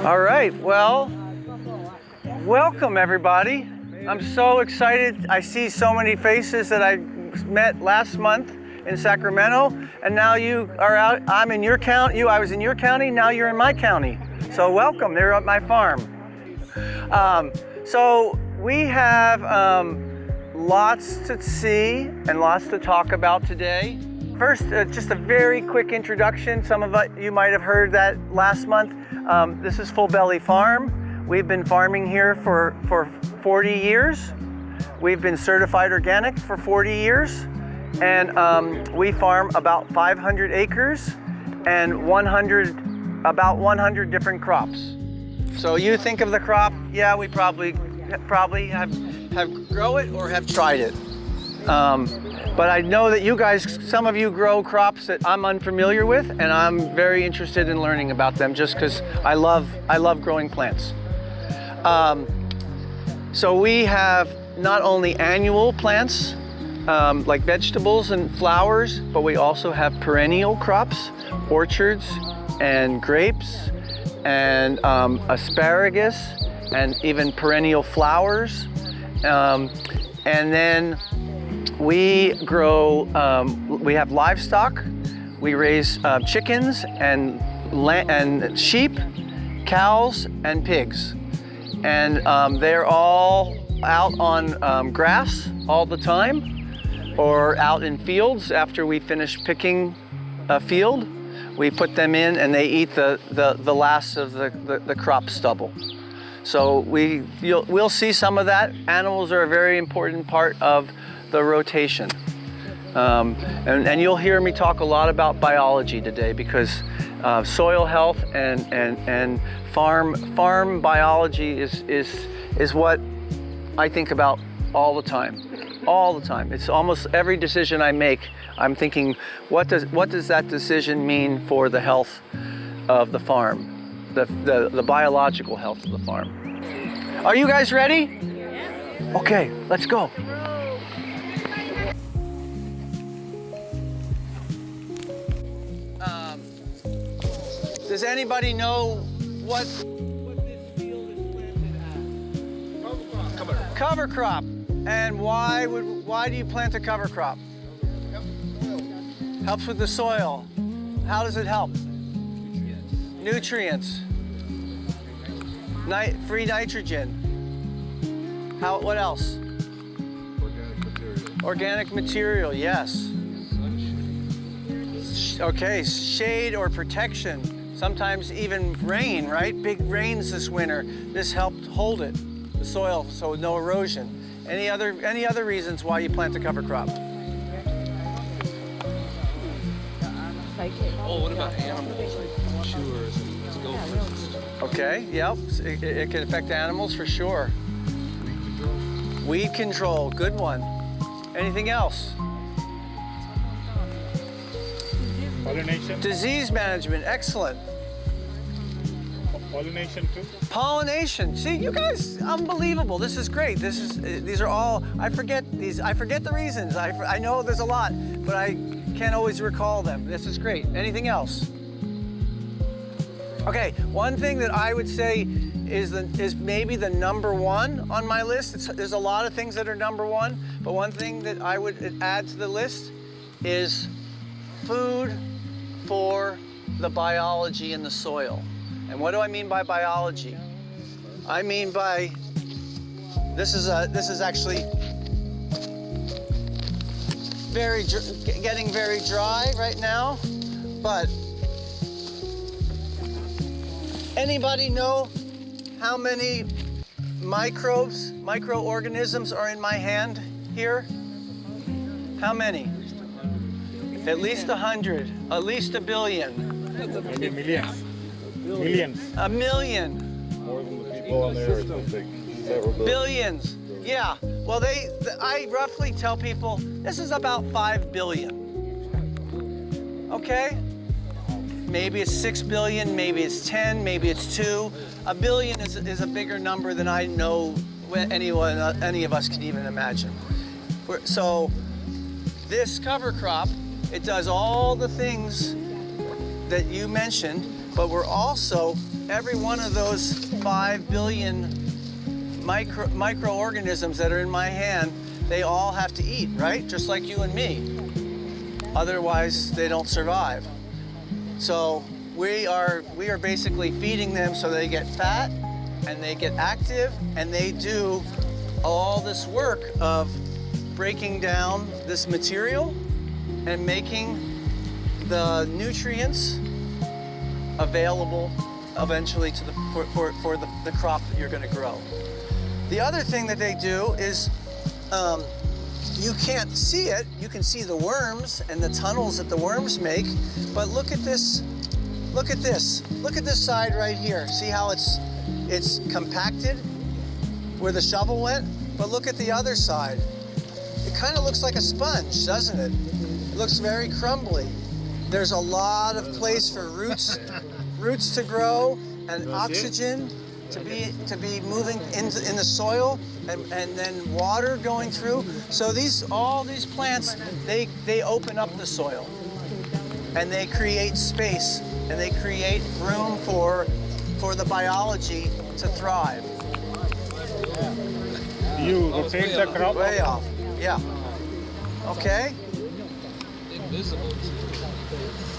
All right, well, welcome everybody. I'm so excited. I see so many faces that I met last month in Sacramento, and now you are out. I'm in your county. I was in your county, now you're in my county. So welcome, they're at my farm. So we have lots to see and lots to talk about today. First, just a very quick introduction. Some of you might have heard that last month. This is Full Belly Farm. We've been farming here for 40 years. We've been certified organic for 40 years. And we farm about 500 acres and about 100 different crops. So you think of the crop, yeah, we probably have grow it or have tried it. But I know that you guys, some of you grow crops that I'm unfamiliar with, and I'm very interested in learning about them just because I love growing plants. So we have not only annual plants, like vegetables and flowers, but we also have perennial crops, orchards and grapes and asparagus and even perennial flowers. And then we grow, we have livestock. We raise chickens and sheep, cows, and pigs. And they're all out on grass all the time, or out in fields after we finish picking a field. We put them in and they eat the last of the crop stubble. So we'll see some of that. Animals are a very important part of the rotation. And you'll hear me talk a lot about biology today because soil health and farm biology is what I think about all the time. All the time. It's almost every decision I make, I'm thinking, what does that decision mean for the health of the farm, the biological health of the farm? Are you guys ready? Yeah. Okay, let's go. Does anybody know what this field is planted as? Cover crop. And why do you plant a cover crop? Helps with the soil. How does it help? Nutrients. Free nitrogen. What else? Organic material, yes. Okay, shade or protection. Sometimes even rain, right? Big rains this winter. This helped hold it, the soil, so no erosion. Any other reasons why you plant a cover crop? Oh, what about animals like chewers and gophers? Okay, yep, it can affect animals for sure. Weed control, good one. Anything else? Pollination. Disease management, excellent. Pollination too. Pollination. See, you guys, unbelievable. This is great. These are all. I forget the reasons. I know there's a lot, but I can't always recall them. This is great. Anything else? Okay. One thing that I would say is maybe the number one on my list. There's a lot of things that are number one, but one thing that I would add to the list is food for the biology in the soil. And what do I mean by biology? I mean by, this is actually getting very dry right now, but anybody know how many microorganisms are in my hand here? How many? At least 100, at least a billion. Maybe millions. Millions. A million. More than the people on the earth, I think. Several Billions. Yeah. Well, I roughly tell people this is about 5 billion. Okay? Maybe it's 6 billion, maybe it's 10, maybe it's 2. A billion is a bigger number than I know any of us can even imagine. So this cover crop, it does all the things that you mentioned, but we're also, every one of those 5 billion microorganisms that are in my hand, they all have to eat, right? Just like you and me. Otherwise, they don't survive. So we are basically feeding them so they get fat and they get active and they do all this work of breaking down this material and making the nutrients available eventually to for the crop that you're going to grow. The other thing that they do is you can't see it. You can see the worms and the tunnels that the worms make, but look at this. Look at this. Look at this side right here. See how it's compacted where the shovel went? But look at the other side. It kind of looks like a sponge, doesn't it? It looks very crumbly. There's a lot of place for roots to grow and oxygen to be moving in the soil and then water going through. So all these plants, they open up the soil and they create space and they create room for the biology to thrive. You rotate the crop. Way off. Yeah. Okay. Invisible.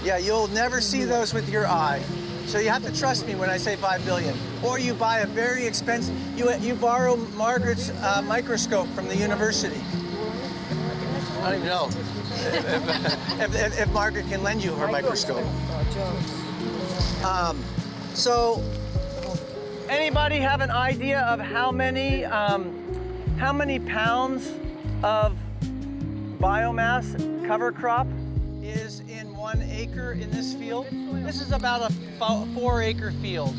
Yeah, you'll never see those with your eye. So you have to trust me when I say 5 billion. Or you buy a very expensive, you borrow Margaret's microscope from the university. I don't even know if Margaret can lend you her microscope. So anybody have an idea of how many pounds of biomass cover crop is in 1 acre in this field? This is about a 4-acre field.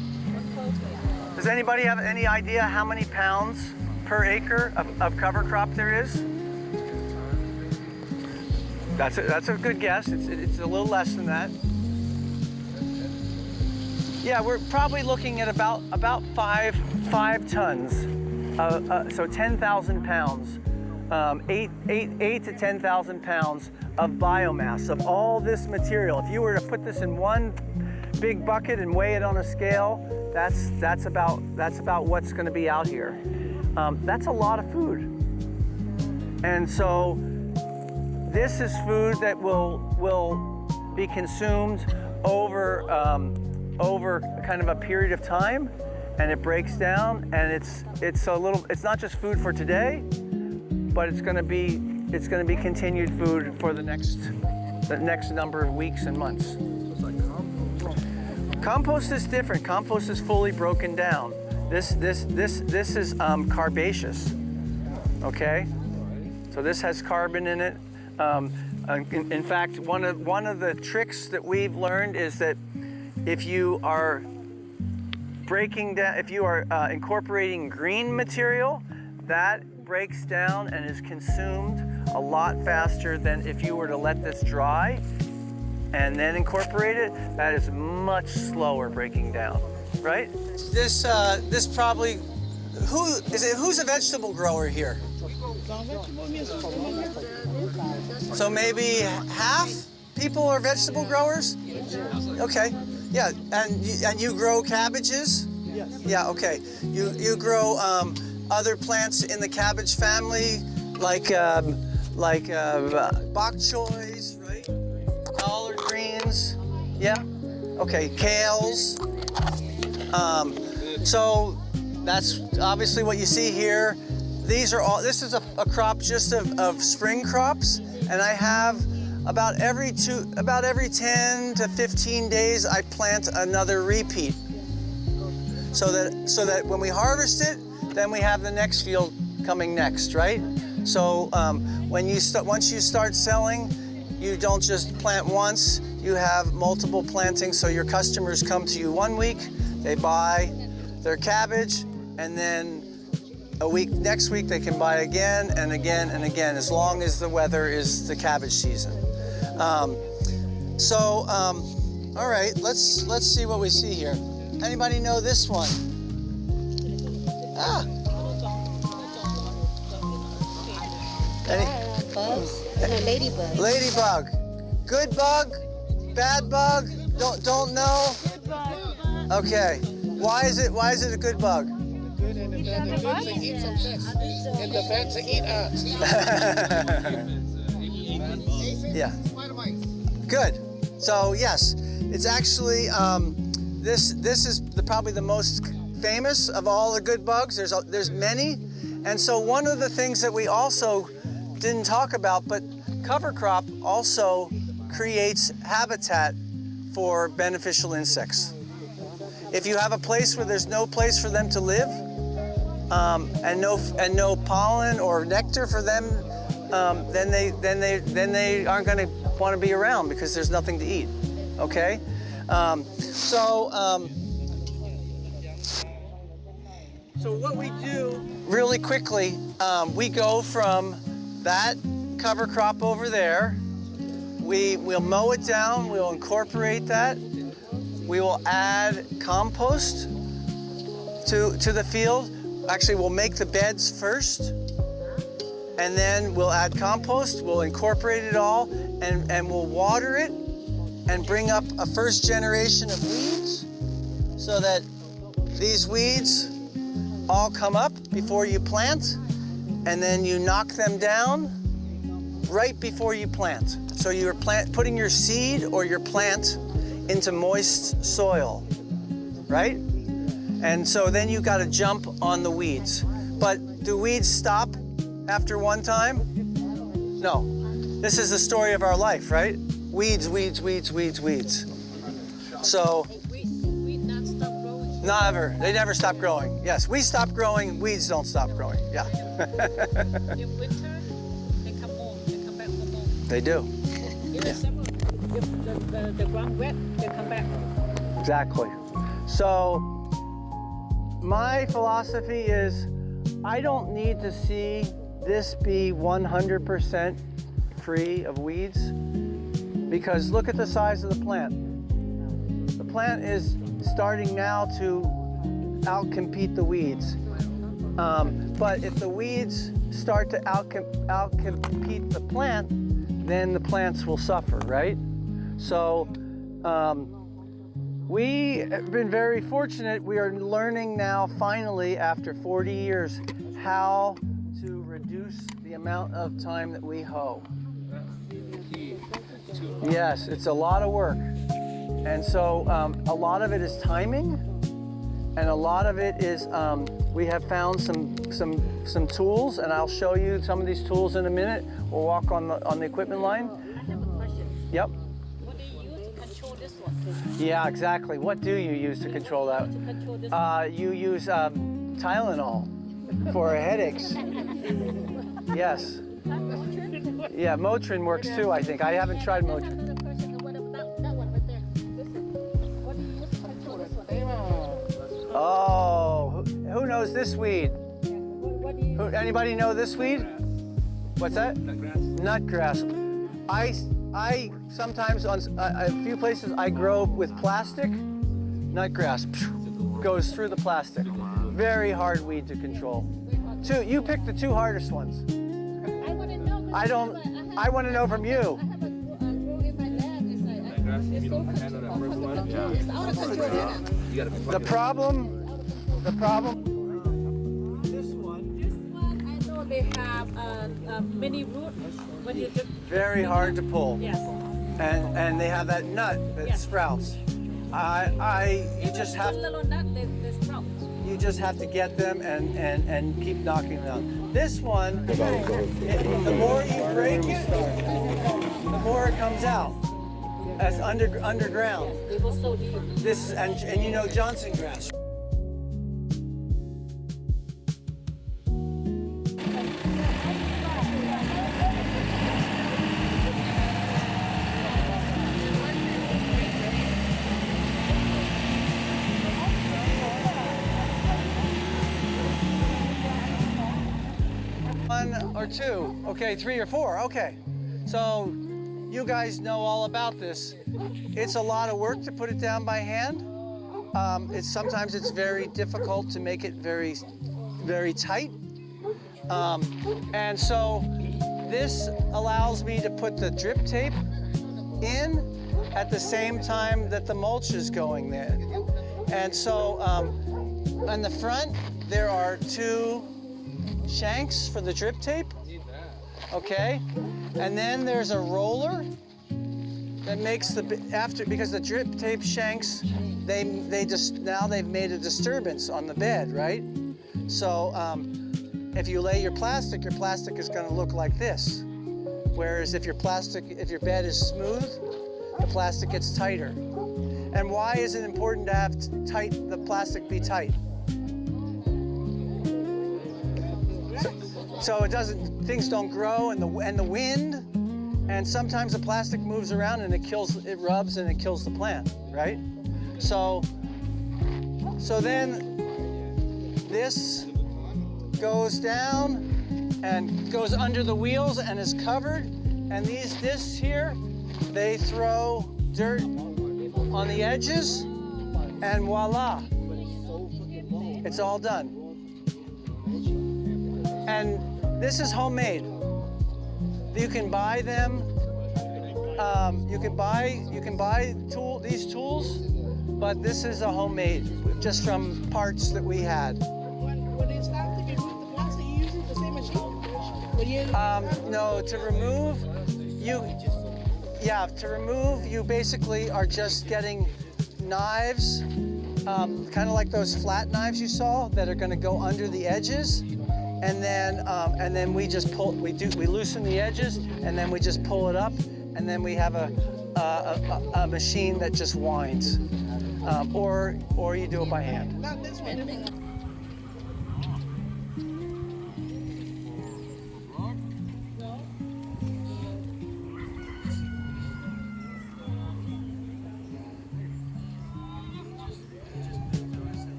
Does anybody have any idea how many pounds per acre of cover crop there is? That's a good guess. It's a little less than that. Yeah, we're probably looking at about 5 tons. So 10,000 pounds, 8 to 10,000 pounds of biomass of all this material. If you were to put this in one big bucket and weigh it on a scale, that's about what's going to be out here. That's a lot of food, and so this is food that will be consumed over kind of a period of time, and it breaks down, and it's not just food for today, but it's going to be continued food for the next number of weeks and months. Compost is different. Compost is fully broken down. This is carbaceous. Okay, so this has carbon in it. In fact, one of the tricks that we've learned is that if you are incorporating green material, that breaks down and is consumed a lot faster than if you were to let this dry and then incorporate it. That is much slower breaking down, right? This probably, who's a vegetable grower here? So maybe half people are vegetable growers? Okay, yeah, and you grow cabbages? Yes. Yeah, okay. You grow other plants in the cabbage family, like bok choys, right? Collard greens, yeah? Okay, kales. So that's obviously what you see here. This is a crop just of spring crops, and I have about every 10 to 15 days I plant another repeat. So that when we harvest it, then we have the next field coming next, right? So once you start selling, you don't just plant once, you have multiple plantings, so your customers come to you 1 week, they buy their cabbage, and then next week they can buy again and again and again, as long as the weather is the cabbage season. All right, let's see what we see here. Anybody know this one? Bugs? No, ladybug. Ladybug. Good bug, bad bug. Don't know? Okay. Why is it a good bug? Good in the good to eat some fish. And the bad to eat us. Yeah. Good. So yes, it's actually this is probably the most famous of all the good bugs. There's many, and so one of the things that we also didn't talk about, but cover crop also creates habitat for beneficial insects. If you have a place where there's no place for them to live, and no pollen or nectar for them, then they aren't going to want to be around because there's nothing to eat. Okay, so what we do really quickly, we go from that cover crop over there. We'll mow it down. We'll incorporate that. We will add compost to the field. Actually, we'll make the beds first, and then we'll add compost. We'll incorporate it all, and we'll water it and bring up a first generation of weeds so that these weeds all come up before you plant, and then you knock them down right before you plant. So you're putting your seed or your plant into moist soil, right? And so then you got to jump on the weeds. But do weeds stop after one time? No. This is the story of our life, right? Weeds, weeds, weeds, weeds, weeds. So, Weeds not stop growing. never. They never stop growing. Yes, we stop growing, weeds don't stop growing. Yeah. In winter, they come home. They come back for more. They do. Even summer, if the ground wet, they come back. Exactly. So, my philosophy is I don't need to see this be 100% free of weeds, because look at the size of the plant. The plant is starting now to outcompete the weeds. But if the weeds start to outcompete the plant, then the plants will suffer, right? So we have been very fortunate. We are learning now, finally, after 40 years, how to reduce the amount of time that we hoe. Yes, it's a lot of work. And so a lot of it is timing, and a lot of it is we have found some tools, and I'll show you some of these tools in a minute. We'll walk on the equipment line. I have a question. Yep. What do you use to control this one? Yeah, exactly. What do you use to control that? To control this one? You use Tylenol for headaches. Yes. Yeah, Motrin works too, I think. I haven't tried Motrin. Another question. What about that one right there? What do you use to control this one? Oh, who knows this weed? What do you? Anybody know this weed? What's that? Nutgrass. I sometimes on a few places I grow with plastic. Nutgrass goes through the plastic. Very hard weed to control. You pick the two hardest ones. I want to know. I want to know from you. I have a grow in my land. It's like it's so control. It's out of control. The problem. This One, I know they have a mini root. When you just very hard to pull. yes. And they have that nut that Yes. sprouts. You just have Even little nut, they sprout. you just have to get them and keep knocking them down. This one, the more you break it, the more it comes out as underground. It was so deep. This and you know Johnson grass. One or two, okay, 3 or 4, okay. So you guys know all about this. It's a lot of work to put it down by hand. Sometimes it's very difficult to make it very, very tight. And so this allows me to put the drip tape in at the same time that the mulch is going there. And so on the front, there are 2 shanks for the drip tape. Okay, and then there's a roller that makes because the drip tape shanks, now they've made a disturbance on the bed, right? So if you lay your plastic is going to look like this. Whereas if your bed is smooth, the plastic gets tighter. And why is it important to have the plastic be tight? So things don't grow, and the wind, and sometimes the plastic moves around and it rubs and it kills the plant, right? So then this goes down and goes under the wheels and is covered, and these discs here, they throw dirt on the edges, and voila, it's all done. And this is homemade. You can buy them. You can buy these tools, but this is a homemade, just from parts that we had. When it's time to remove the plastic, you use the same machine? No, to remove, you basically are just getting knives, kind of like those flat knives you saw that are going to go under the edges. And then we just we loosen the edges, and then we just pull it up, and then we have a machine that just winds, or you do it by hand. Not this one.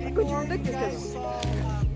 Ecco, ci vuole che